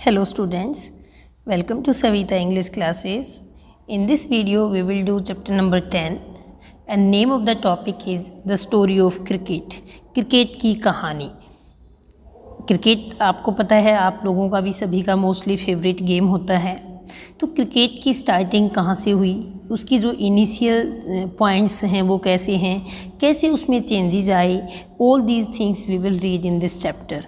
Hello students, welcome to Savita English classes. In this video we will do chapter number 10 and name of the topic is the story of cricket. Cricket की कहानी. Cricket आपको पता है आप लोगों का भी सभी का मोस्टली फेवरेट गेम होता है. तो क्रिकेट की स्टार्टिंग कहाँ से हुई, उसकी जो इनिशियल पॉइंट्स हैं वो कैसे हैं, कैसे उसमें चेंजेज आए, all these things we will read in this chapter.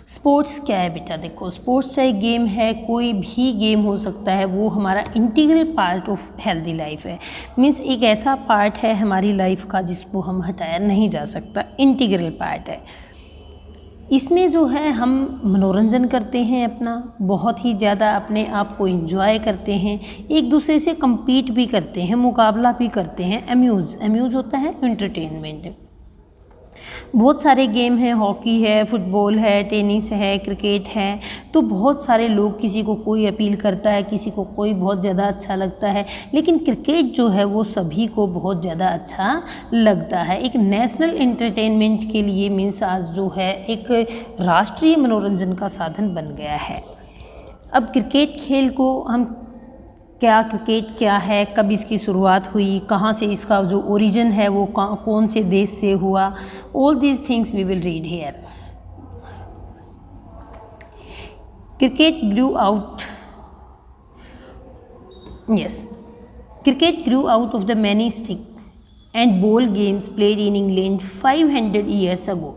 Sports क्या है बेटा, देखो स्पोर्ट्स चाहे गेम है, कोई भी गेम हो सकता है, वो हमारा integral part of healthy life है. मीन्स एक ऐसा पार्ट है हमारी लाइफ का जिसको हम हटाया नहीं जा सकता, इंटीग्रल पार्ट है. इसमें जो है हम मनोरंजन करते हैं, अपना बहुत ही ज़्यादा अपने आप को एंजॉय करते हैं, एक दूसरे से compete भी करते हैं, मुकाबला भी करते हैं. अम्यूज़ होता है एंटरटेनमेंट. बहुत सारे गेम हैं, हॉकी है, फुटबॉल है, टेनिस है, क्रिकेट है. तो बहुत सारे लोग, किसी को कोई अपील करता है, किसी को कोई बहुत ज़्यादा अच्छा लगता है, लेकिन क्रिकेट जो है वो सभी को बहुत ज़्यादा अच्छा लगता है. एक नेशनल एंटरटेनमेंट के लिए मीन्स आज जो है एक राष्ट्रीय मनोरंजन का साधन बन गया है. अब क्रिकेट खेल को हम क्रिकेट क्या है, कब इसकी शुरुआत हुई, कहाँ से इसका जो ओरिजिन है वो कौन से देश से हुआ, all these things we will read here. Cricket grew out of the many stick and ball games played in England 500 years ago.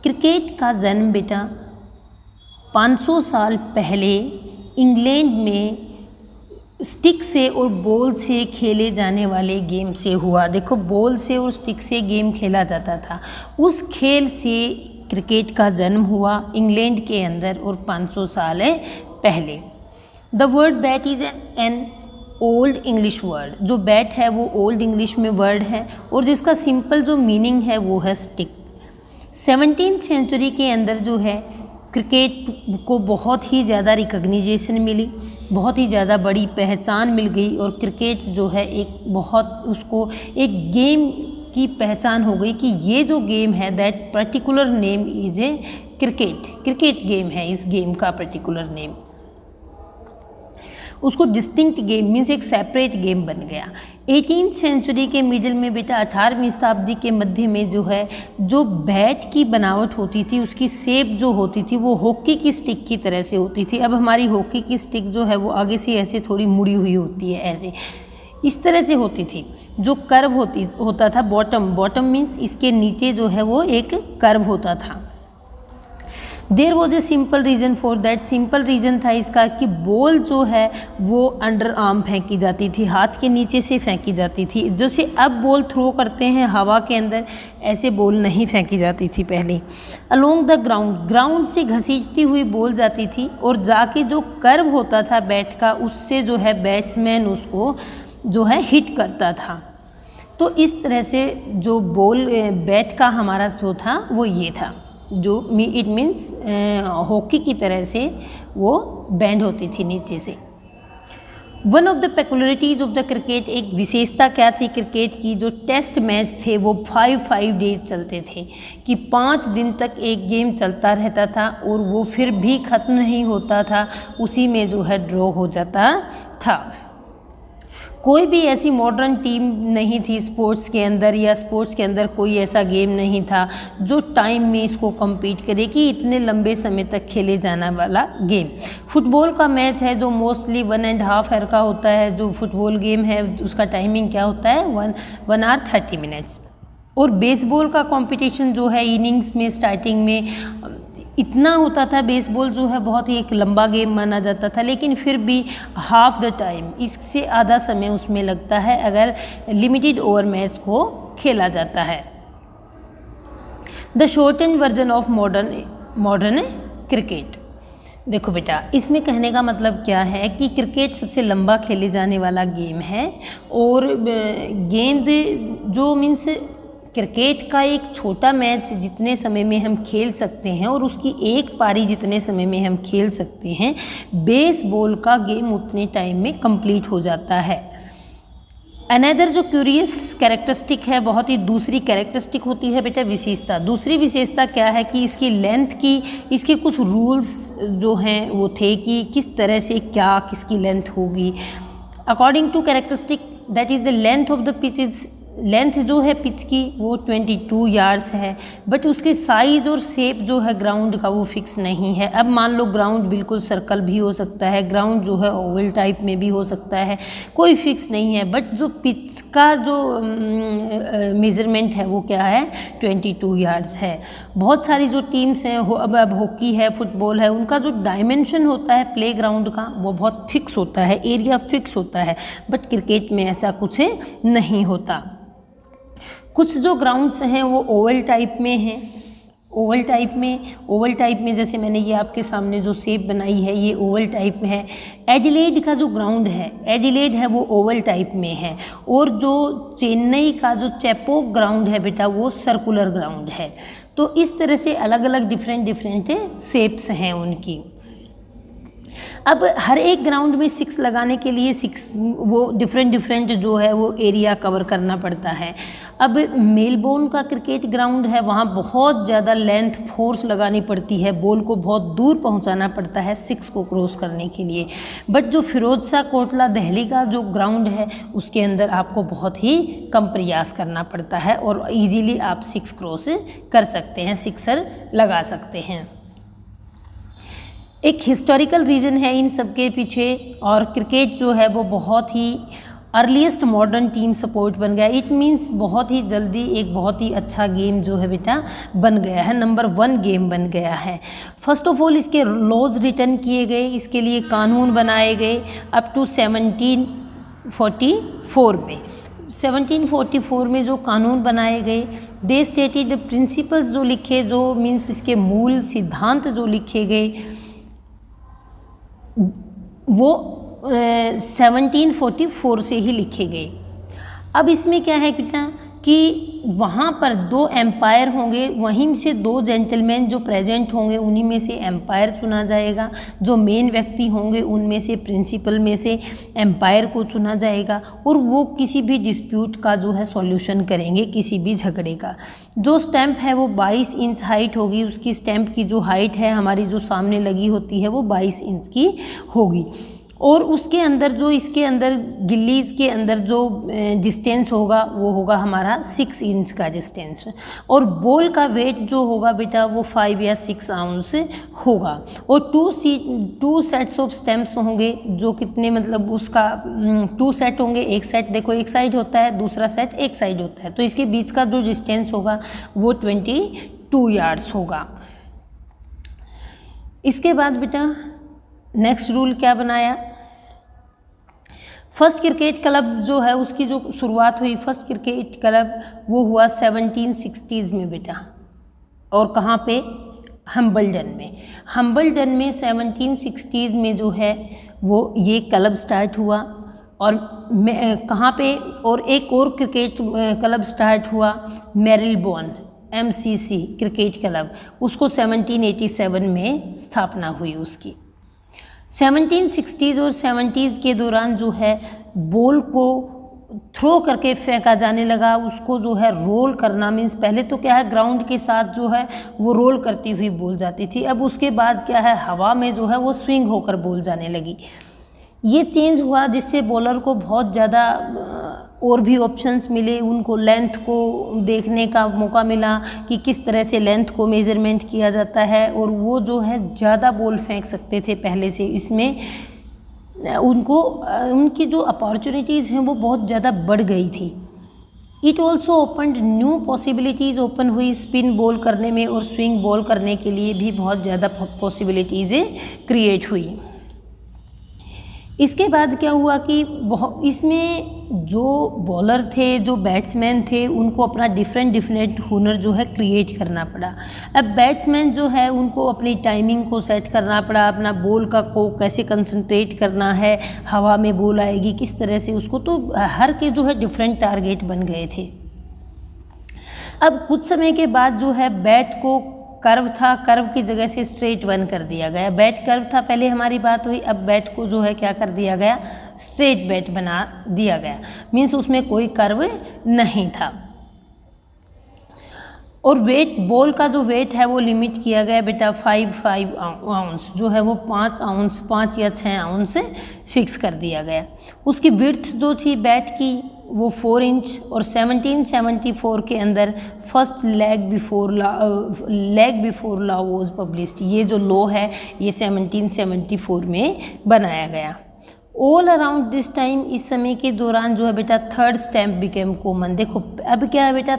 Cricket का जन्म बेटा 500 साल पहले इंग्लैंड में स्टिक से और बॉल से खेले जाने वाले गेम से हुआ. देखो बॉल से और स्टिक से गेम खेला जाता था, उस खेल से क्रिकेट का जन्म हुआ इंग्लैंड के अंदर और 500 साल पहले. The word bat is an old English word. जो बैट है वो ओल्ड इंग्लिश में वर्ड है और जिसका सिंपल जो मीनिंग है वो है स्टिक. 17th सेंचुरी के अंदर जो है क्रिकेट को बहुत ही ज़्यादा रिकग्निजेशन मिली, बहुत ही ज़्यादा बड़ी पहचान मिल गई और क्रिकेट जो है एक बहुत उसको एक गेम की पहचान हो गई कि ये जो गेम है that particular name is a cricket game है. इस गेम का पर्टिकुलर नेम उसको डिस्टिंक्ट गेम मीन्स एक सेपरेट गेम बन गया. 18th सेंचुरी के मिडिल में बेटा 18वीं शताब्दी के मध्य में जो है जो बैट की बनावट होती थी, उसकी शेप जो होती थी वो हॉकी की स्टिक की तरह से होती थी. अब हमारी हॉकी की स्टिक जो है वो आगे से ऐसे थोड़ी मुड़ी हुई होती है, ऐसे इस तरह से होती थी. जो कर्व होता था बॉटम मीन्स इसके नीचे जो है वो एक कर्व होता था. There was a simple reason for that. Simple reason था इसका कि बॉल जो है वो अंडर आर्म फेंकी जाती थी, हाथ के नीचे से फेंकी जाती थी. जैसे अब बॉल थ्रो करते हैं हवा के अंदर, ऐसे बॉल नहीं फेंकी जाती थी पहले. अलोंग द ग्राउंड से घसीटती हुई बॉल जाती थी और जाके जो कर्व होता था बैट का उससे जो है बैट्समैन उसको जो है हिट करता था. तो इस तरह से जो बॉल बैट का हमारा जो था वो ये था, जो इट मीन्स हॉकी की तरह से वो बैंड होती थी नीचे से. One of the peculiarities of the cricket, एक विशेषता क्या थी क्रिकेट की, जो टेस्ट मैच थे वो 5 डेज चलते थे, कि 5 दिन तक एक गेम चलता रहता था और वो फिर भी ख़त्म नहीं होता था, उसी में जो है ड्रॉ हो जाता था. कोई भी ऐसी मॉडर्न टीम नहीं थी स्पोर्ट्स के अंदर, या स्पोर्ट्स के अंदर कोई ऐसा गेम नहीं था जो टाइम में इसको compete करे कि इतने लंबे समय तक खेले जाने वाला गेम. फुटबॉल का मैच है जो मोस्टली 1.5 आवर का होता है. जो फुटबॉल गेम है उसका टाइमिंग क्या होता है 1 hour 30 minutes. और बेसबॉल का कंपटीशन जो है इनिंग्स में स्टार्टिंग में इतना होता था. बेसबॉल जो है बहुत ही एक लंबा गेम माना जाता था, लेकिन फिर भी हाफ द टाइम, इससे आधा समय उसमें लगता है अगर लिमिटेड ओवर मैच को खेला जाता है. The shorten version of modern cricket. देखो बेटा इसमें कहने का मतलब क्या है कि क्रिकेट सबसे लंबा खेले जाने वाला गेम है और गेंद जो मीन्स क्रिकेट का एक छोटा मैच जितने समय में हम खेल सकते हैं और उसकी एक पारी जितने समय में हम खेल सकते हैं, बेसबॉल का गेम उतने टाइम में कंप्लीट हो जाता है. अनदर जो क्यूरियस कैरेक्टरिस्टिक है, बहुत ही दूसरी कैरेक्टरिस्टिक होती है बेटा विशेषता। दूसरी विशेषता क्या है कि इसकी लेंथ की, इसके कुछ रूल्स जो हैं वो थे कि किस तरह से क्या किसकी लेंथ होगी। According to characteristic that is the length of the pitch is, length जो है पिच की वो 22 यार्ड्स है, बट उसके साइज़ और शेप जो है ग्राउंड का वो फिक्स नहीं है। अब मान लो ग्राउंड बिल्कुल सर्कल भी हो सकता है, ग्राउंड जो है ओवल टाइप में भी हो सकता है, कोई फिक्स नहीं है, बट जो पिच का जो मेज़रमेंट है वो क्या है 22 यार्ड्स है। बहुत सारी जो टीम्स हैं, अब हॉकी है, फुटबॉल है, उनका जो डायमेंशन होता है प्ले ग्राउंड का वो बहुत फिक्स होता है, एरिया फिक्स होता है, बट क्रिकेट में ऐसा कुछ नहीं होता। कुछ जो ग्राउंड्स हैं वो ओवल टाइप में हैं, ओवल टाइप में जैसे मैंने ये आपके सामने जो शेप बनाई है ये ओवल टाइप में है। एडिलेड का जो ग्राउंड है, एडिलेड है वो ओवल टाइप में है, और जो चेन्नई का जो चेपोक ग्राउंड है बेटा वो सर्कुलर ग्राउंड है। तो इस तरह से अलग अलग डिफरेंट शेप्स हैं उनकी। अब हर एक ग्राउंड में 6 लगाने के लिए 6 वो डिफरेंट जो है वो एरिया कवर करना पड़ता है। अब मेलबोर्न का क्रिकेट ग्राउंड है, वहाँ बहुत ज़्यादा लेंथ फोर्स लगानी पड़ती है, बॉल को बहुत दूर पहुँचाना पड़ता है 6 को क्रॉस करने के लिए। बट जो फिरोज शाह कोटला दिल्ली का जो ग्राउंड है उसके अंदर आपको बहुत ही कम प्रयास करना पड़ता है और ईजीली आप 6 क्रॉस कर सकते हैं, सिक्सर लगा सकते हैं। एक हिस्टोरिकल रीज़न है इन सब के पीछे, और क्रिकेट जो है वो बहुत ही अर्लीस्ट मॉडर्न टीम स्पोर्ट बन गया। इट मीन्स बहुत ही जल्दी एक बहुत ही अच्छा गेम जो है बेटा बन गया है, नंबर 1 गेम बन गया है। फर्स्ट ऑफ ऑल इसके लॉज रिटर्न किए गए, इसके लिए कानून बनाए गए अप टू 1744 में। 1744 में जो कानून बनाए गए, दे स्टेटेड प्रिंसिपल्स जो लिखे, जो मीन्स इसके मूल सिद्धांत जो लिखे गए वो 1744 से ही लिखे गए। अब इसमें क्या है बेटा कि वहाँ पर 2 एम्पायर होंगे, वहीं से 2 जेंटलमैन जो प्रेजेंट होंगे उन्हीं में से एम्पायर चुना जाएगा। जो मेन व्यक्ति होंगे उनमें से प्रिंसिपल में से एम्पायर को चुना जाएगा, और वो किसी भी डिस्प्यूट का जो है सॉल्यूशन करेंगे, किसी भी झगड़े का। जो स्टैंप है वो 22 इंच हाइट होगी, उसकी स्टैंप की जो हाइट है हमारी जो सामने लगी होती है वो 22 इंच की होगी, और उसके अंदर जो इसके अंदर गिल्लीज के अंदर जो डिस्टेंस होगा वो होगा हमारा 6 इंच का डिस्टेंस, और बॉल का वेट जो होगा बेटा वो 5 या 6 आउंस होगा, और 2 सेट्स ऑफ स्टैम्प्स होंगे, जो कितने मतलब उसका 2 सेट होंगे। एक सेट देखो एक साइड होता है, दूसरा सेट एक साइड होता है, तो इसके बीच का जो डिस्टेंस होगा वो 22 यार्ड्स होगा। इसके बाद बेटा नेक्स्ट रूल क्या बनाया, फर्स्ट क्रिकेट क्लब जो है उसकी जो शुरुआत हुई, फर्स्ट क्रिकेट क्लब वो हुआ 1760s में बेटा, और कहाँ पे, हम्बलडन में। हम्बलडन में 1760s में जो है वो ये क्लब स्टार्ट हुआ, और कहाँ पे, और एक और क्रिकेट क्लब स्टार्ट हुआ मेरिलबोर्न, MCC क्रिकेट क्लब, उसको 1787 में स्थापना हुई उसकी। 1760s और 70s के दौरान जो है बॉल को थ्रो करके फेंका जाने लगा, उसको जो है रोल करना, मीन्स पहले तो क्या है ग्राउंड के साथ जो है वो रोल करती हुई बॉल जाती थी, अब उसके बाद क्या है हवा में जो है वो स्विंग होकर बॉल जाने लगी। ये चेंज हुआ जिससे बॉलर को बहुत ज़्यादा और भी ऑप्शंस मिले, उनको लेंथ को देखने का मौका मिला कि किस तरह से लेंथ को मेज़रमेंट किया जाता है, और वो जो है ज़्यादा बॉल फेंक सकते थे पहले से। इसमें उनको उनकी जो अपॉर्चुनिटीज़ हैं वो बहुत ज़्यादा बढ़ गई थी। It also opened new possibilities, open हुई स्पिन बॉल करने में, और स्विंग बॉल करने के लिए भी बहुत ज़्यादा पॉसिबिलिटीज़ें क्रिएट हुई। इसके बाद क्या हुआ कि इसमें जो बॉलर थे, जो बैट्समैन थे, उनको अपना डिफरेंट हुनर जो है क्रिएट करना पड़ा। अब बैट्समैन जो है उनको अपनी टाइमिंग को सेट करना पड़ा, अपना बॉल को कैसे कंसंट्रेट करना है, हवा में बॉल आएगी किस तरह से उसको, तो हर के जो है डिफरेंट टारगेट बन गए थे। अब कुछ समय के बाद जो है बैट को कर्व था, कर्व की जगह से स्ट्रेट वन कर दिया गया। बैट कर्व था पहले हमारी बात हुई, अब बैट को जो है क्या कर दिया गया, स्ट्रेट बैट बना दिया गया, मीन्स उसमें कोई कर्व नहीं था। और वेट, बॉल का जो वेट है वो लिमिट किया गया बेटा 5 आउंस, जो है वो 5 आउंस, 5 या 6 आउंस से फिक्स कर दिया गया। उसकी विड्थ जो थी बैट की वो 4 इंच, और 1774 के अंदर first leg before law was published. ये जो लॉ है ये 1774 में बनाया गया। ऑल अराउंड दिस टाइम, इस समय के दौरान जो है बेटा थर्ड स्टैम्प बिकेम कॉमन। देखो अब क्या है बेटा,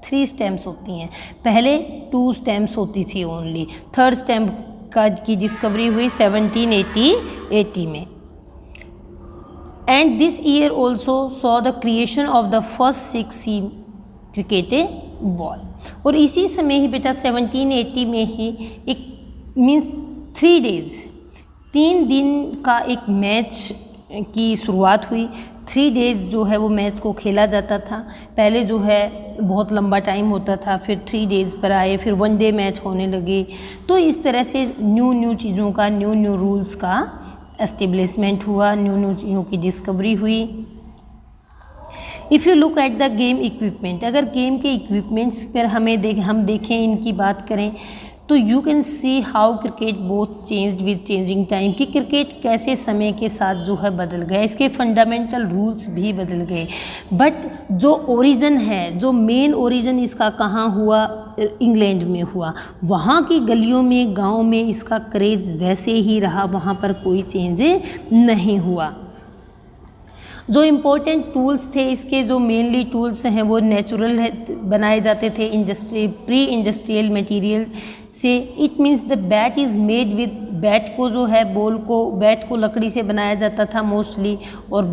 3 स्टैम्प्स होती हैं, पहले 2 स्टैम्प्स होती थी ओनली। थर्ड स्टैम्प की डिस्कवरी हुई 1780 में। And this year also saw the creation of the first 6 seam cricket ball. और इसी समय ही बेटा 1780 में ही एक मीन्स 3 डेज, 3 दिन का एक मैच की शुरुआत हुई। 3 डेज जो है वो मैच को खेला जाता था। पहले जो है बहुत लंबा टाइम होता था, फिर 3 डेज पर आए, फिर 1 डे मैच होने लगे। तो इस तरह से न्यू चीज़ों का, न्यू रूल्स का एस्टेब्लिशमेंट हुआ, न्यू चीज़ों की डिस्कवरी हुई। If you look at the game equipment, अगर गेम के इक्विपमेंट्स पर हम देखें, इनकी बात करें, तो you can see how cricket both changed with changing time, कि क्रिकेट कैसे समय के साथ जो है बदल गया, इसके फंडामेंटल रूल्स भी बदल गए। बट जो ओरिजिन है, जो मेन ओरिजिन इसका कहाँ हुआ, इंग्लैंड में हुआ। वहाँ की गलियों में, गाँव में इसका क्रेज़ वैसे ही रहा, वहाँ पर कोई चेंज नहीं हुआ। जो इम्पोर्टेंट टूल्स थे इसके, जो मेनली टूल्स हैं वो नेचुरल बनाए जाते थे, प्री इंडस्ट्रियल मटेरियल से। It means the bat is made with, bat को जो है, बैट को लकड़ी से बनाया जाता था मोस्टली, और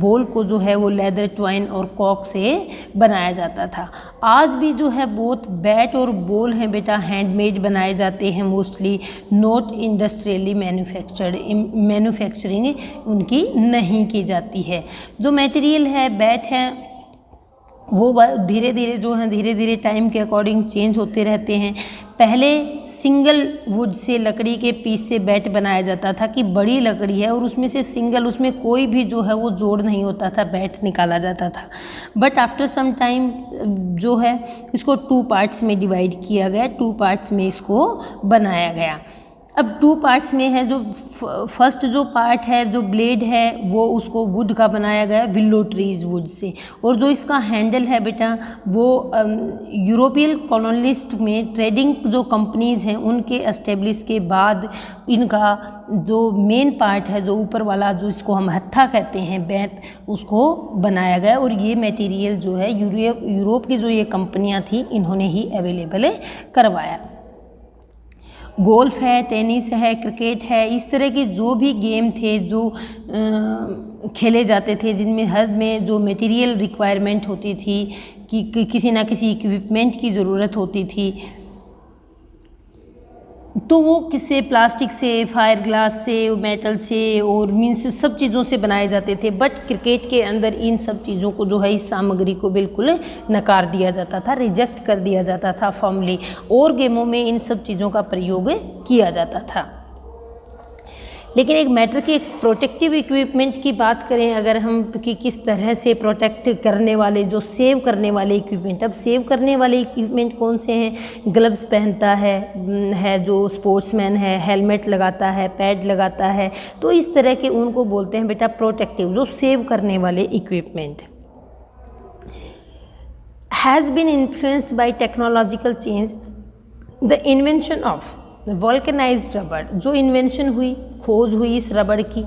बॉल को जो है वो लेदर, ट्वाइन और कॉक से बनाया जाता था। आज भी जो है बोथ बैट और बॉल हैं बेटा हैंडमेड बनाए जाते हैं मोस्टली, नॉट इंडस्ट्रियली मैन्युफैक्चरिंग उनकी नहीं की जाती है। जो मटेरियल है, बैट है, वो धीरे धीरे टाइम के अकॉर्डिंग चेंज होते रहते हैं। पहले सिंगल वुड से, लकड़ी के पीस से बैट बनाया जाता था, कि बड़ी लकड़ी है और उसमें से सिंगल, उसमें कोई भी जो है वो जोड़ नहीं होता था, बैट निकाला जाता था। बट आफ्टर सम टाइम जो है इसको 2 पार्ट्स में डिवाइड किया गया, 2 पार्ट्स में इसको बनाया गया। अब 2 पार्ट्स में है, जो फर्स्ट जो पार्ट है, जो ब्लेड है, वो उसको वुड का बनाया गया, विलो ट्रीज वुड से। और जो इसका हैंडल है बेटा, वो यूरोपियन कॉलोनिस्ट में ट्रेडिंग जो कंपनीज हैं उनके एस्टेब्लिश के बाद इनका जो मेन पार्ट है, जो ऊपर वाला, जो इसको हम हत्था कहते हैं, बेंत, उसको बनाया गया। और ये मटेरियल जो है यूरोप की जो ये कंपनियां थी, इन्होंने ही अवेलेबल करवाया। गोल्फ है, टेनिस है, क्रिकेट है, इस तरह के जो भी गेम थे जो खेले जाते थे, जिनमें हर में जो मटेरियल रिक्वायरमेंट होती थी, कि किसी ना किसी इक्विपमेंट की ज़रूरत होती थी, तो वो किससे, प्लास्टिक से, फायर ग्लास से, मेटल से, और मीन्स सब चीज़ों से बनाए जाते थे। बट क्रिकेट के अंदर इन सब चीज़ों को जो है, इस सामग्री को बिल्कुल नकार दिया जाता था, रिजेक्ट कर दिया जाता था फॉर्मली। और गेमों में इन सब चीज़ों का प्रयोग किया जाता था। लेकिन एक मैटर की, एक प्रोटेक्टिव इक्विपमेंट की बात करें अगर हम, कि किस तरह से प्रोटेक्ट करने वाले, जो सेव करने वाले इक्विपमेंट, अब सेव करने वाले इक्विपमेंट कौन से हैं? ग्लव्स पहनता है जो स्पोर्ट्समैन है, हेलमेट लगाता है, पैड लगाता है, तो इस तरह के उनको बोलते हैं बेटा प्रोटेक्टिव, जो सेव करने वाले equipment. Has been influenced by technological change the invention of vulcanised रबड़, जो इन्वेंशन हुई, खोज हुई इस रबड़ की,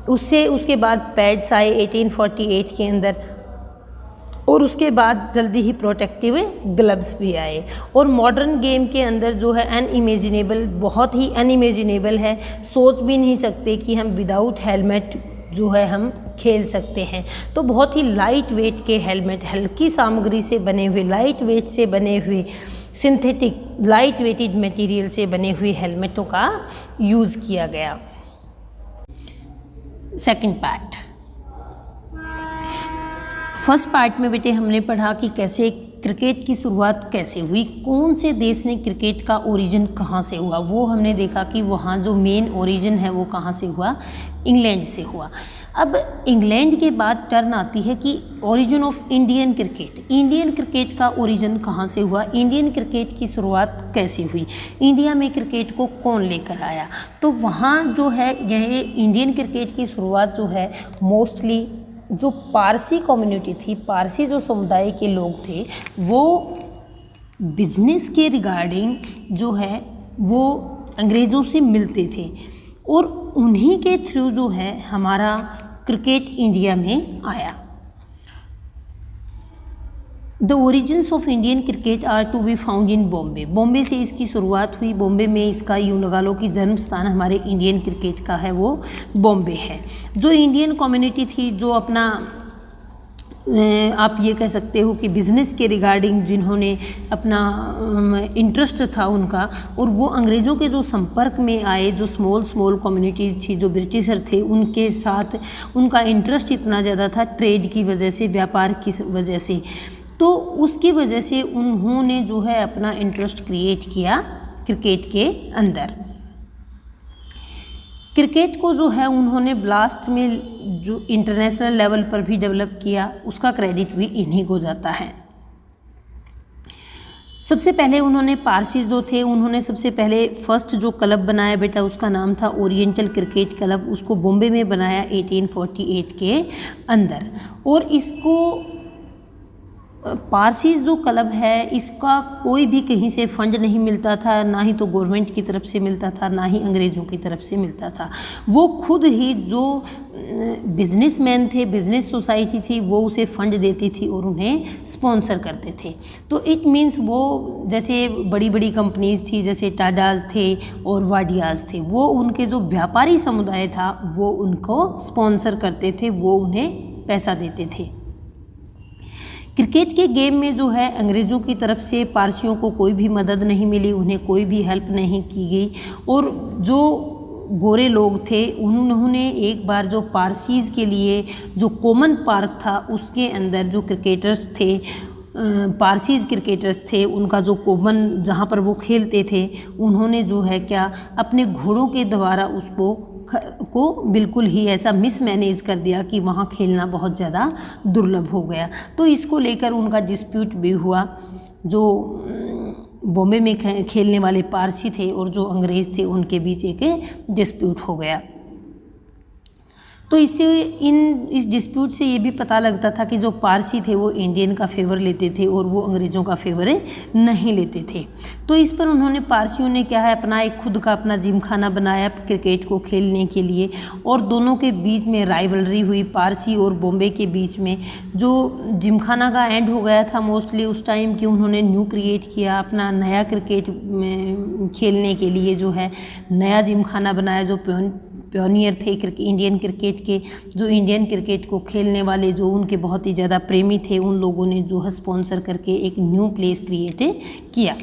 उसके बाद पैड्स आए 1848 के अंदर, और उसके बाद जल्दी ही प्रोटेक्टिव ग्लव्स भी आए। और मॉडर्न गेम के अंदर जो है अनइमेजिनेबल, बहुत ही अनइमेजिनेबल है, सोच भी नहीं सकते कि हम विदाउट हेलमेट जो है हम खेल सकते हैं। तो बहुत ही लाइट वेट के हेलमेट, हल्की सामग्री से बने हुए, लाइट वेट से बने हुए, सिंथेटिक लाइट वेटेड मटेरियल से बने हुए हेलमेटों का यूज़ किया गया। सेकंड पार्ट, फर्स्ट पार्ट में बेटे हमने पढ़ा कि कैसे क्रिकेट की शुरुआत कैसे हुई, कौन से देश ने क्रिकेट का ओरिजिन कहाँ से हुआ, वो हमने देखा कि वहाँ जो मेन ओरिजिन है वो कहाँ से हुआ, इंग्लैंड से हुआ। अब इंग्लैंड के बाद टर्न आती है कि origin of Indian cricket, Indian cricket का ओरिजिन कहाँ से हुआ, इंडियन क्रिकेट की शुरुआत कैसे हुई, इंडिया में क्रिकेट को कौन लेकर आया। तो वहाँ जो है यह इंडियन क्रिकेट की शुरुआत जो है मोस्टली जो पारसी कम्युनिटी थी, पारसी जो समुदाय के लोग थे, वो बिजनेस के रिगार्डिंग जो है वो अंग्रेज़ों से मिलते थे और उन्हीं के थ्रू जो है हमारा क्रिकेट इंडिया में आया। The origins of Indian cricket are to be found in Bombay, Bombay से इसकी शुरुआत हुई। बॉम्बे में इसका यूँ लगा लो कि जन्म स्थान हमारे इंडियन क्रिकेट का है वो बॉम्बे है। जो इंडियन कम्युनिटी थी, जो अपना आप ये कह सकते हो कि बिज़नेस के रिगार्डिंग जिन्होंने अपना इंटरेस्ट था उनका, और वो अंग्रेज़ों के जो संपर्क में आए, जो स्मॉल कम्युनिटी थी, जो ब्रिटिशर थे, उनके साथ उनका इंटरेस्ट इतना ज़्यादा था ट्रेड की वजह से, व्यापार की वजह से, तो उसकी वजह से उन्होंने जो है अपना इंटरेस्ट क्रिएट किया क्रिकेट के अंदर। क्रिकेट को जो है उन्होंने लास्ट में जो इंटरनेशनल लेवल पर भी डेवलप किया, उसका क्रेडिट भी इन्हीं को जाता है। सबसे पहले उन्होंने पारसीज जो थे, उन्होंने सबसे पहले फर्स्ट जो क्लब बनाया बेटा, उसका नाम था ओरिएंटल क्रिकेट क्लब, उसको बॉम्बे में बनाया 1848 के अंदर। और इसको पारसीज जो क्लब है, इसका कोई भी कहीं से फंड नहीं मिलता था, ना ही तो गवर्नमेंट की तरफ से मिलता था, ना ही अंग्रेज़ों की तरफ से मिलता था। वो खुद ही जो बिजनेसमैन थे, बिजनेस सोसाइटी थी, वो उसे फंड देती थी और उन्हें स्पॉन्सर करते थे। तो इट मीन्स वो जैसे बड़ी बड़ी कंपनीज थी, जैसे टाटाज थे और वाडियाज थे, वो उनके जो व्यापारी समुदाय था वो उनको स्पॉन्सर करते थे, वो उन्हें पैसा देते थे। क्रिकेट के गेम में जो है अंग्रेज़ों की तरफ से पारसियों को कोई भी मदद नहीं मिली, उन्हें कोई भी हेल्प नहीं की गई। और जो गोरे लोग थे उन्होंने एक बार जो पारसीज़ के लिए जो कॉमन पार्क था उसके अंदर जो क्रिकेटर्स थे, पारसीज़ क्रिकेटर्स थे, उनका जो कॉमन जहाँ पर वो खेलते थे, उन्होंने जो है क्या अपने घोड़ों के द्वारा उसको बिल्कुल ही ऐसा मिसमैनेज कर दिया कि वहाँ खेलना बहुत ज़्यादा दुर्लभ हो गया। तो इसको लेकर उनका डिस्प्यूट भी हुआ। जो बॉम्बे में खेलने वाले पारसी थे और जो अंग्रेज़ थे उनके बीच एक डिस्प्यूट हो गया। तो इससे इस डिस्प्यूट से ये भी पता लगता था कि जो पारसी थे वो इंडियन का फेवर लेते थे और वो अंग्रेज़ों का फेवर नहीं लेते थे। तो इस पर उन्होंने पारसियों ने क्या है अपना एक खुद का अपना जिमखाना बनाया क्रिकेट को खेलने के लिए, और दोनों के बीच में राइवलरी हुई पारसी और बॉम्बे के बीच में। जो जिमखाना का एंड हो गया था मोस्टली उस टाइम कि उन्होंने न्यू क्रिएट किया अपना नया क्रिकेट में खेलने के लिए, जो है नया जिमखाना बनाया। जो प्योनियर थे इंडियन क्रिकेट के, जो इंडियन क्रिकेट को खेलने वाले, जो उनके बहुत ही ज़्यादा प्रेमी थे, उन लोगों ने जो है स्पॉन्सर करके एक न्यू प्लेस क्रिएट किया।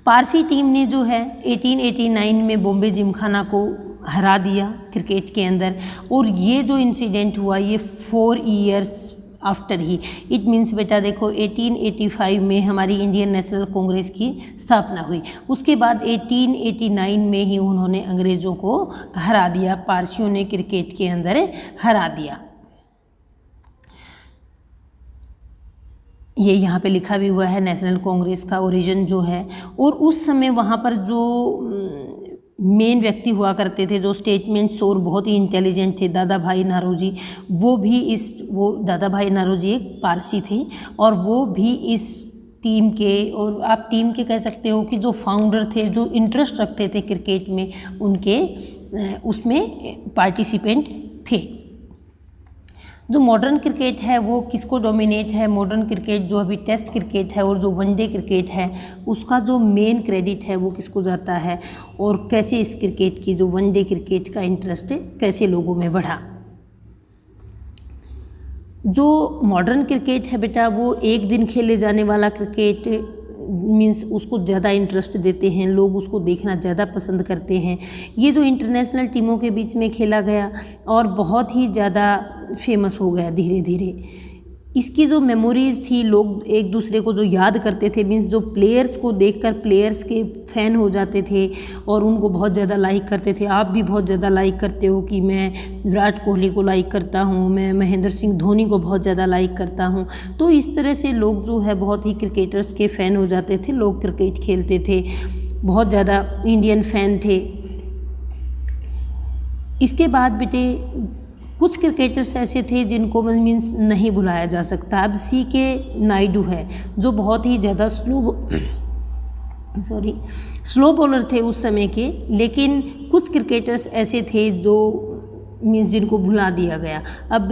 पारसी टीम ने जो है 1889 में बॉम्बे जिमखाना को हरा दिया क्रिकेट के अंदर। और ये जो इंसिडेंट हुआ ये 4 years after he, it means बेटा देखो 1885 में हमारी इंडियन नेशनल कांग्रेस की स्थापना हुई, उसके बाद 1889 में ही उन्होंने अंग्रेज़ों को हरा दिया, पारसियों ने क्रिकेट के अंदर हरा दिया। ये यहाँ पे लिखा भी हुआ है नेशनल कांग्रेस का ओरिजिन जो है। और उस समय वहाँ पर जो मेन व्यक्ति हुआ करते थे, जो स्टेटमेंट्स और बहुत ही इंटेलिजेंट थे, दादा भाई नारोजी, वो दादा भाई नारोजी एक पारसी थे और वो भी इस टीम के, और आप टीम के कह सकते हो कि जो फाउंडर थे, जो इंटरेस्ट रखते थे क्रिकेट में, उनके उसमें पार्टिसिपेंट थे। जो मॉडर्न क्रिकेट है वो किसको डोमिनेट है, मॉडर्न क्रिकेट जो अभी टेस्ट क्रिकेट है और जो वनडे क्रिकेट है उसका जो मेन क्रेडिट है वो किसको जाता है, और कैसे इस क्रिकेट की जो वनडे क्रिकेट का इंटरेस्ट कैसे लोगों में बढ़ा। जो मॉडर्न क्रिकेट है बेटा वो एक दिन खेले जाने वाला क्रिकेट मीन्स उसको ज़्यादा इंटरेस्ट देते हैं लोग, उसको देखना ज़्यादा पसंद करते हैं। ये जो इंटरनेशनल टीमों के बीच में खेला गया और बहुत ही ज़्यादा फेमस हो गया धीरे धीरे। इसकी जो मेमोरीज़ थी, लोग एक दूसरे को जो याद करते थे, मीन्स जो प्लेयर्स को देखकर प्लेयर्स के फ़ैन हो जाते थे और उनको बहुत ज़्यादा लाइक करते थे। आप भी बहुत ज़्यादा लाइक करते हो कि मैं विराट कोहली को लाइक करता हूँ, मैं महेंद्र सिंह धोनी को बहुत ज़्यादा लाइक करता हूँ। तो इस तरह से लोग जो है बहुत ही क्रिकेटर्स के फ़ैन हो जाते थे, लोग क्रिकेट खेलते थे, बहुत ज़्यादा इंडियन फ़ैन थे। इसके बाद बेटे कुछ क्रिकेटर्स ऐसे थे जिनको मीन्स नहीं भुलाया जा सकता। अब सीके नायडू है जो बहुत ही ज़्यादा स्लो बॉलर थे उस समय के, लेकिन कुछ क्रिकेटर्स ऐसे थे जो मीन्स जिनको भुला दिया गया। अब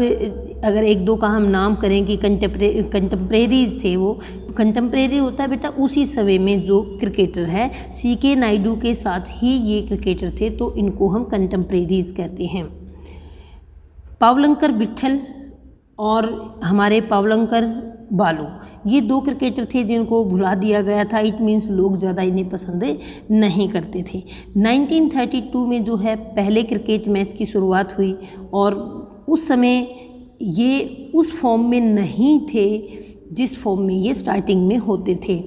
अगर एक दो का हम नाम करें कि कंटेम्प्रेरीज थे, वो कंटेम्प्रेरी होता है बेटा उसी समय में जो क्रिकेटर है, सीके नायडू के साथ ही ये क्रिकेटर थे, तो इनको हम कंटेम्प्रेरीज कहते हैं। पावलंकर विट्ठल और हमारे पावलंकर बालू, ये दो क्रिकेटर थे जिनको भुला दिया गया था। इट मीन्स लोग ज़्यादा इन्हें पसंद नहीं करते थे। 1932 में जो है पहले क्रिकेट मैच की शुरुआत हुई और उस समय ये उस फॉर्म में नहीं थे जिस फॉर्म में ये स्टार्टिंग में होते थे।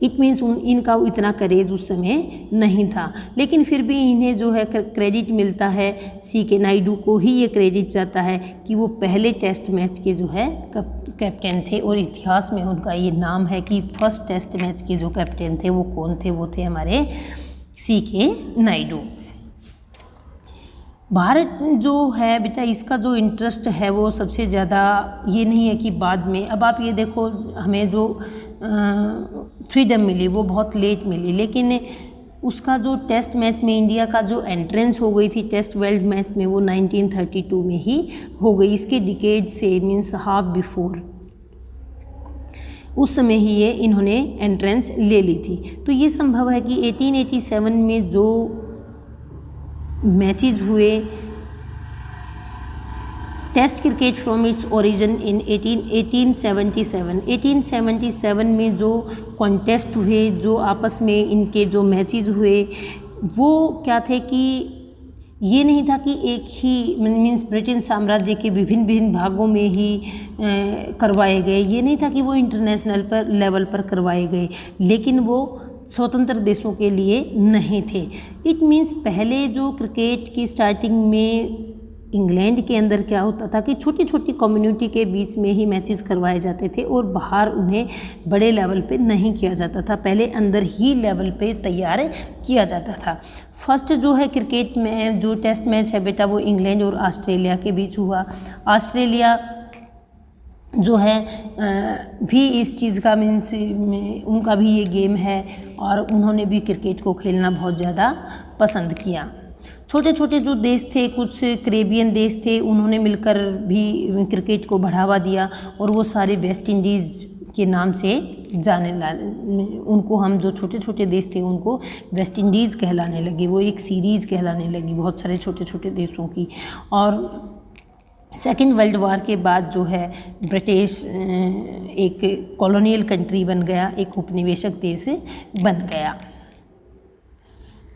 इट मीन्स इनका इतना क्रेज़ उस समय नहीं था, लेकिन फिर भी इन्हें जो है क्रेडिट मिलता है, सीके नायडू को ही ये क्रेडिट जाता है कि वो पहले टेस्ट मैच के जो है कैप्टन थे और इतिहास में उनका ये नाम है कि फर्स्ट टेस्ट मैच के जो कैप्टन थे वो कौन थे, वो थे हमारे सीके नायडू। भारत जो है बेटा इसका जो इंटरेस्ट है वो सबसे ज़्यादा ये नहीं है कि बाद में, अब आप ये देखो हमें जो फ्रीडम मिली वो बहुत लेट मिली, लेकिन उसका जो टेस्ट मैच में इंडिया का जो एंट्रेंस हो गई थी टेस्ट वर्ल्ड मैच में वो 1932 में ही हो गई। इसके डिकेड से मीन्स हाफ बिफोर उस समय ही ये इन्होंने एंट्रेंस ले ली थी। तो ये संभव है कि 1887 में जो मैचेस हुए test cricket from its origin in 1877 में जो कॉन्टेस्ट हुए, जो आपस में इनके जो मैचेस हुए वो क्या थे कि ये नहीं था कि एक ही मीन्स ब्रिटेन साम्राज्य के विभिन्न विभिन्न भागों में ही करवाए गए, ये नहीं था कि वो इंटरनेशनल पर लेवल पर करवाए गए, लेकिन वो स्वतंत्र देशों के लिए नहीं थे। इट मीन्स पहले जो क्रिकेट की स्टार्टिंग में इंग्लैंड के अंदर क्या होता था कि छोटी छोटी कम्युनिटी के बीच में ही मैचेस करवाए जाते थे और बाहर उन्हें बड़े लेवल पे नहीं किया जाता था, पहले अंदर ही लेवल पे तैयार किया जाता था। फर्स्ट जो है क्रिकेट में जो टेस्ट मैच है बेटा वो इंग्लैंड और ऑस्ट्रेलिया के बीच हुआ। ऑस्ट्रेलिया जो है भी इस चीज़ का मीन्स उनका भी ये गेम है और उन्होंने भी क्रिकेट को खेलना बहुत ज़्यादा पसंद किया। छोटे छोटे जो देश थे, कुछ कैरेबियन देश थे, उन्होंने मिलकर भी क्रिकेट को बढ़ावा दिया और वो सारे वेस्ट इंडीज़ के नाम से उनको हम जो छोटे छोटे देश थे उनको वेस्ट इंडीज़ कहलाने लगे, वो एक सीरीज़ कहलाने लगी बहुत सारे छोटे छोटे देशों की। और सेकेंड वर्ल्ड वार के बाद जो है ब्रिटिश एक कॉलोनियल कंट्री बन गया, एक उपनिवेशक देश बन गया।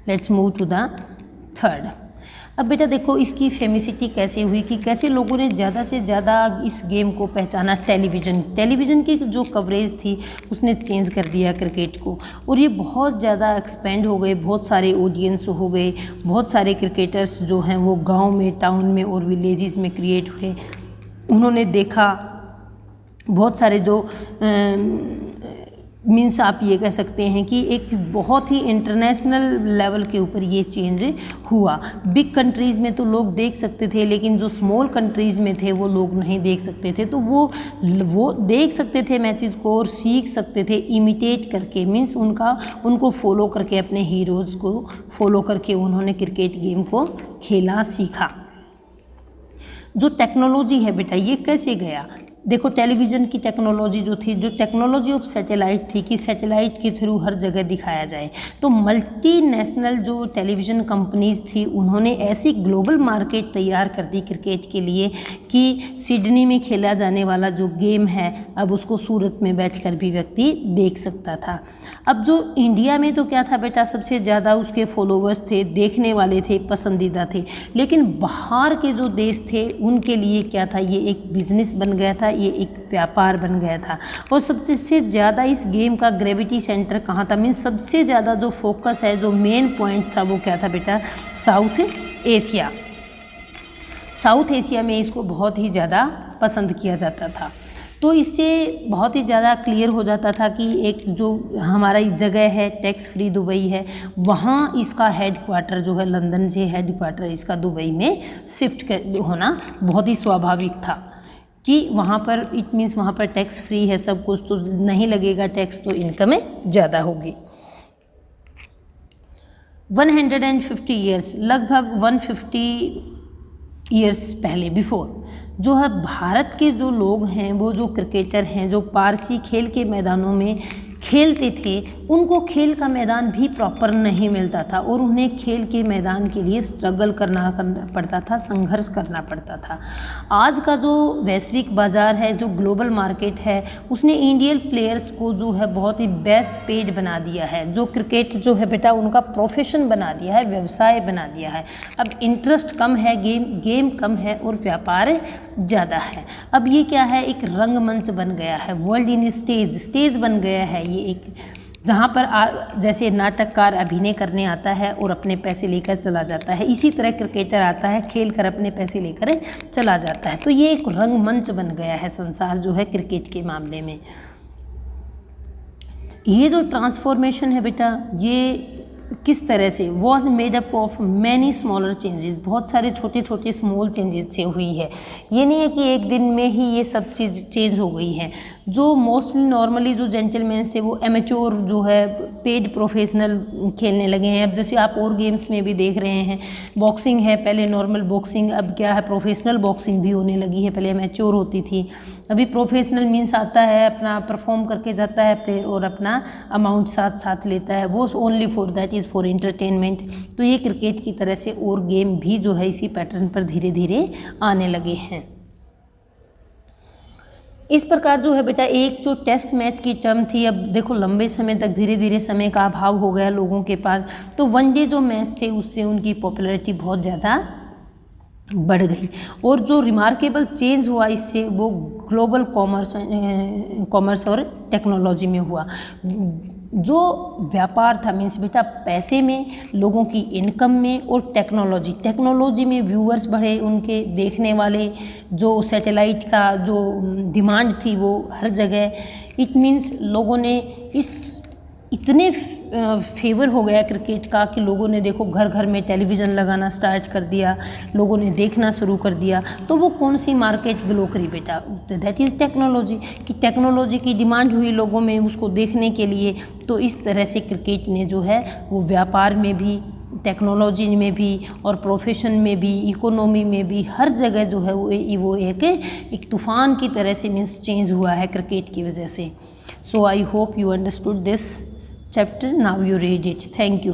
Let's move to the third. अब बेटा देखो इसकी फेमिसिटी कैसे हुई कि कैसे लोगों ने ज़्यादा से ज़्यादा इस गेम को पहचाना। टेलीविज़न की जो कवरेज थी उसने चेंज कर दिया क्रिकेट को और ये बहुत ज़्यादा एक्सपेंड हो गए, बहुत सारे ऑडियंस हो गए, बहुत सारे क्रिकेटर्स जो हैं वो गांव में, टाउन में और विलेजेस में क्रिएट हुए। उन्होंने देखा बहुत सारे जो मीन्स आप ये कह सकते हैं कि एक बहुत ही इंटरनेशनल लेवल के ऊपर ये चेंज हुआ। बिग कंट्रीज़ में तो लोग देख सकते थे, लेकिन जो स्मॉल कंट्रीज़ में थे वो लोग नहीं देख सकते थे, तो वो देख सकते थे मैचेस को और सीख सकते थे इमिटेट करके, मीन्स उनको फॉलो करके, अपने हीरोज़ को फॉलो करके उन्होंने क्रिकेट गेम को खेला, सीखा। जो टेक्नोलॉजी है बेटा ये कैसे गया, देखो टेलीविज़न की टेक्नोलॉजी जो थी, जो टेक्नोलॉजी ऑफ सैटेलाइट थी कि सैटेलाइट के थ्रू हर जगह दिखाया जाए, तो मल्टीनेशनल जो टेलीविज़न कंपनीज़ थी उन्होंने ऐसी ग्लोबल मार्केट तैयार कर दी क्रिकेट के लिए कि सिडनी में खेला जाने वाला जो गेम है अब उसको सूरत में बैठकर भी व्यक्ति देख सकता था। अब जो इंडिया में तो क्या था बेटा, सबसे ज़्यादा उसके फॉलोवर्स थे, देखने वाले थे, पसंदीदा थे, लेकिन बाहर के जो देश थे उनके लिए क्या था, ये एक बिजनेस बन गया था, ये एक व्यापार बन गया था। और सबसे ज़्यादा इस गेम का ग्रेविटी सेंटर कहाँ था, मीन्स सबसे ज़्यादा जो फोकस है, जो मेन पॉइंट था वो क्या था बेटा, साउथ एशिया। साउथ एशिया में इसको बहुत ही ज़्यादा पसंद किया जाता था। तो इससे बहुत ही ज़्यादा क्लियर हो जाता था कि एक जो हमारा जगह है टैक्स फ्री दुबई है, वहाँ इसका हेड क्वार्टर जो है, लंदन से हेड क्वार्टर इसका दुबई में शिफ्ट होना बहुत ही स्वाभाविक था कि वहाँ पर इट मीन्स वहाँ पर टैक्स फ्री है, सब कुछ तो नहीं लगेगा टैक्स, तो इनकम ज़्यादा होगी। 150 ईयर्स, लगभग 150 ईयर्स पहले बिफोर जो है भारत के जो लोग हैं, वो जो क्रिकेटर हैं, जो पारसी खेल के मैदानों में खेलते थे, उनको खेल का मैदान भी प्रॉपर नहीं मिलता था और उन्हें खेल के मैदान के लिए स्ट्रगल करना पड़ता था, संघर्ष करना पड़ता था। आज का जो वैश्विक बाज़ार है, जो ग्लोबल मार्केट है, उसने इंडियन प्लेयर्स को जो है बहुत ही बेस्ट पेड बना दिया है। जो क्रिकेट जो है बेटा उनका प्रोफेशन बना दिया है, व्यवसाय बना दिया है। अब इंटरेस्ट कम है, गेम कम है और व्यापार ज़्यादा है। अब ये क्या है, एक रंगमंच बन गया है, वर्ल्ड इन स्टेज बन गया है। ये एक जहाँ पर जैसे नाटककार अभिनय करने आता है और अपने पैसे लेकर चला जाता है, इसी तरह क्रिकेटर आता है, खेल कर अपने पैसे लेकर चला जाता है। तो ये एक रंगमंच बन गया है संसार जो है क्रिकेट के मामले में। ये जो ट्रांसफॉर्मेशन है बेटा, ये किस तरह से was made up of many smaller changes, बहुत सारे छोटे छोटे स्मॉल चेंजेस से हुई है। ये नहीं है कि एक दिन में ही ये सब चीज़ चेंज हो गई है। जो मोस्टली नॉर्मली जो जेंटलमैन थे वो एमेच्योर जो है पेड प्रोफेशनल खेलने लगे हैं। अब जैसे आप और गेम्स में भी देख रहे हैं, बॉक्सिंग है, पहले नॉर्मल बॉक्सिंग, अब क्या है प्रोफेशनल बॉक्सिंग भी होने लगी है। पहले एमेच्योर होती थी, अभी प्रोफेशनल मीन्स आता है अपना परफॉर्म करके जाता है प्लेयर और अपना अमाउंट साथ साथ लेता है, वो only for that is for entertainment. तो ये क्रिकेट की तरह से और गेम भी जो है इसी पैटर्न पर धीरे धीरे आने लगे हैं। इस प्रकार जो है बेटा एक जो टेस्ट मैच की टर्म थी, अब देखो लंबे समय तक धीरे धीरे समय का अभाव हो गया लोगों के पास, तो वनडे जो मैच थे उससे उनकी पॉपुलैरिटी बहुत ज़्यादा बढ़ गई। और जो रिमार्केबल चेंज हुआ इससे वो ग्लोबल कॉमर्स और टेक्नोलॉजी में हुआ। जो व्यापार था मीन्स बेटा पैसे में, लोगों की इनकम में, और टेक्नोलॉजी में व्यूअर्स बढ़े, उनके देखने वाले, जो सैटेलाइट का जो डिमांड थी वो हर जगह, इट मीन्स लोगों ने इतने फेवर हो गया क्रिकेट का कि लोगों ने देखो घर घर में टेलीविज़न लगाना स्टार्ट कर दिया, लोगों ने देखना शुरू कर दिया। तो वो कौन सी मार्केट ग्लो करी बेटा, दैट इज़ टेक्नोलॉजी। कि टेक्नोलॉजी की डिमांड हुई लोगों में उसको देखने के लिए, तो इस तरह से क्रिकेट ने जो है वो व्यापार में भी, टेक्नोलॉजी में भी और प्रोफेशन में भी, इकोनॉमी में भी, हर जगह जो है वो एक तूफ़ान की तरह से मीन्स चेंज हुआ है क्रिकेट की वजह से। So I hope you understood this chapter, now you read it. Thank you.